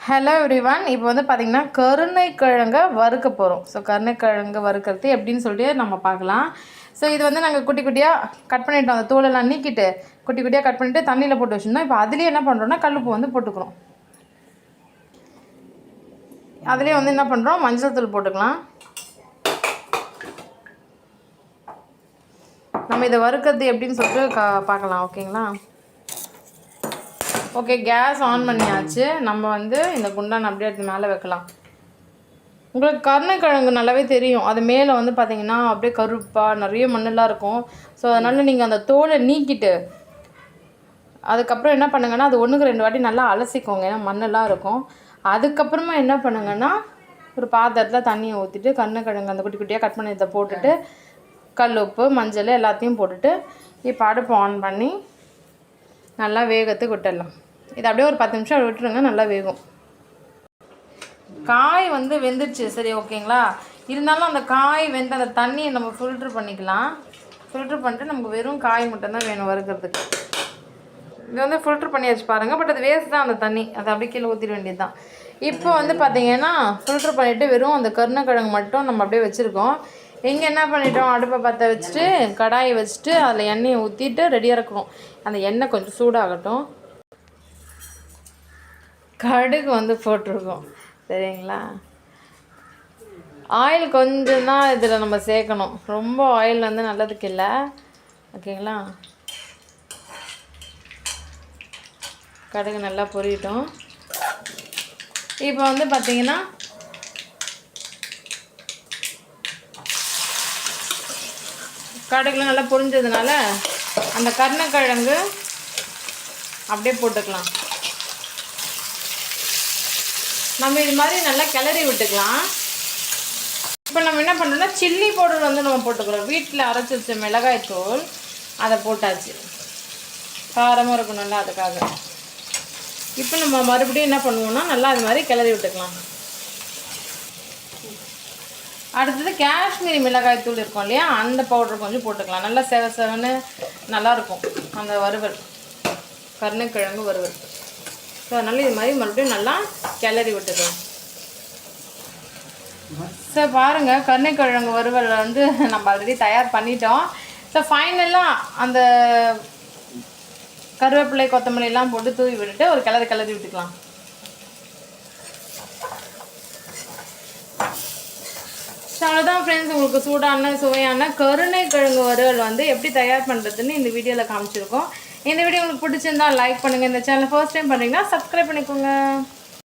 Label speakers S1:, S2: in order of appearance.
S1: Hello everyone. இப்போ வந்து பார்த்திங்கன்னா கருணைக்கிழங்கை வறுக்க போகிறோம். ஸோ கருணைக்கிழங்கு வறுக்கிறது எப்படின்னு சொல்லிட்டு நம்ம பார்க்கலாம். ஸோ இது வந்து நாங்கள் குட்டி குட்டியாக கட் பண்ணிட்டோம். அந்த தோலெல்லாம் நீக்கிட்டு குட்டி குட்டியாக கட் பண்ணிவிட்டு தண்ணியில் போட்டு வச்சுருந்தோம். இப்போ அதுலேயே என்ன பண்ணுறோன்னா கல்லுப்பு வந்து போட்டுக்கிறோம். அதுலேயே வந்து என்ன பண்ணுறோம், மஞ்சள் தூள் போட்டுக்கலாம். நம்ம இதை வறுக்கிறது எப்படின்னு சொல்லிட்டு பார்க்கலாம். ஓகேங்களா? ஓகே, கேஸ் ஆன் பண்ணியாச்சு. நம்ம வந்து இந்த குண்டான் அப்படியே எடுத்து மேலே வைக்கலாம். உங்களுக்கு கருணைக்கிழங்கு நல்லாவே தெரியும். அது மேலே வந்து பார்த்திங்கன்னா அப்படியே கருப்பாக நிறைய மண்ணெல்லாம் இருக்கும். ஸோ அதனால் நீங்கள் அந்த தோலை நீக்கிட்டு அதுக்கப்புறம் என்ன பண்ணுங்கன்னா அது 1-2 வாட்டி நல்லா அலசிக்கோங்க. ஏன்னா மண்ணெல்லாம் இருக்கும். அதுக்கப்புறமா என்ன பண்ணுங்கன்னா ஒரு பாத்திரத்தில் தண்ணியை ஊற்றிட்டு கருணைக்கிழங்கு அந்த குட்டி குட்டியாக கட் பண்ணி இதை போட்டுட்டு கல் உப்பு மஞ்சள் எல்லாத்தையும் போட்டுட்டு இப்போ அடுப்பு ஆன் பண்ணி நல்லா வேகத்துக்கு விட்டுடலாம். இது அப்படியே ஒரு 10 நிமிஷம் விட்டுருங்க, நல்லா வேகும். காய் வந்து வெந்துடுச்சு, சரி ஓகேங்களா. இருந்தாலும் அந்த காய் வெந்த அந்த தண்ணியை நம்ம ஃபில்ட்ரு பண்ணிக்கலாம். ஃபில்ட்ரு பண்ணிட்டு நமக்கு வெறும் காய் மட்டும்தான் வேணும் வறுக்கிறதுக்கு. இது வந்து ஃபில்ட்ரு பண்ணி வச்சு பாருங்கள். பட் அது வேஸ்ட் தான் அந்த தண்ணி, அதை அப்படியே கீழே ஊற்றிட வேண்டியது தான். இப்போ வந்து பார்த்திங்கன்னா ஃபில்ட்ரு பண்ணிவிட்டு வெறும் அந்த கருணைக்கிழங்கு மட்டும் நம்ம அப்படியே வச்சுருக்கோம். இங்கே என்ன பண்ணிட்டோம், அடுப்பை பற்ற வச்சுட்டு கடாயை வச்சுட்டு அதில் எண்ணெயை ஊற்றிட்டு ரெடியாக இருக்கணும். அந்த எண்ணெய் கொஞ்சம் சூடாகட்டும். கடுகு வந்து போட்டிருக்கோம், சரிங்களா. ஆயில் கொஞ்சம் தான் இதில் நம்ம சேர்க்கணும், ரொம்ப ஆயில் வந்து நல்லதுக்கு இல்லை, ஓகேங்களா. கடுகு நல்லா பொரியட்டும். இப்போ வந்து பார்த்திங்கன்னா கடுகுலாம் நல்லா பொரிஞ்சதுனால அந்த கருணைக்கிழங்கு அப்படியே போட்டுக்கலாம். நம்ம இது மாதிரி நல்லா கிளறி விட்டுக்கலாம். இப்போ நம்ம என்ன பண்ணுறோம்னா சில்லி பவுடர் வந்து நம்ம போட்டுக்கிறோம். வீட்டில் அரைச்சி வச்ச மிளகாய் தூள் அதை போட்டாச்சு, காரமாக இருக்கணும்ல அதுக்காக. இப்போ நம்ம மறுபடியும் என்ன பண்ணுவோம்னா நல்லா அது மாதிரி கிளறி விட்டுக்கலாம். அடுத்தது காஷ்மீரி மிளகாய் தூள் இருக்கும் இல்லையா, அந்த பவுடர் கொஞ்சம் போட்டுக்கலாம். நல்லா செவன்னு நல்லாயிருக்கும் அந்த வறுவல், கருணைக்கிழங்கு வறுவல். ஸோ அதனால் இது மாதிரி மறுபடியும் நல்லா கிளறி விட்டுக்கலாம். ஸோ பாருங்கள், கருணைக்கிழங்கு வறுவல் வந்து நம்ம ஆல்ரெடி தயார் பண்ணிட்டோம். ஸோ ஃபைனலாக அந்த கருவேப்பிலை கொத்தமல்லிலாம் போட்டு தூவி விட்டுட்டு ஒரு கிளறி விட்டுக்கலாம். ஸோ அவ்வளோதான் ஃப்ரெண்ட்ஸ், உங்களுக்கு சூடான சுவையான கருணைக்கிழங்கு வறுவல் வந்து எப்படி தயார் பண்ணுறதுன்னு இந்த வீடியோவில் காமிச்சிருக்கோம். இந்த வீடியோ உங்களுக்கு பிடிச்சிருந்தா லைக் பண்ணுங்கள். இந்த சேனல் ஃபர்ஸ்ட் டைம் பண்ணுறீங்கன்னா சப்ஸ்கிரைப் பண்ணிக்கோங்க.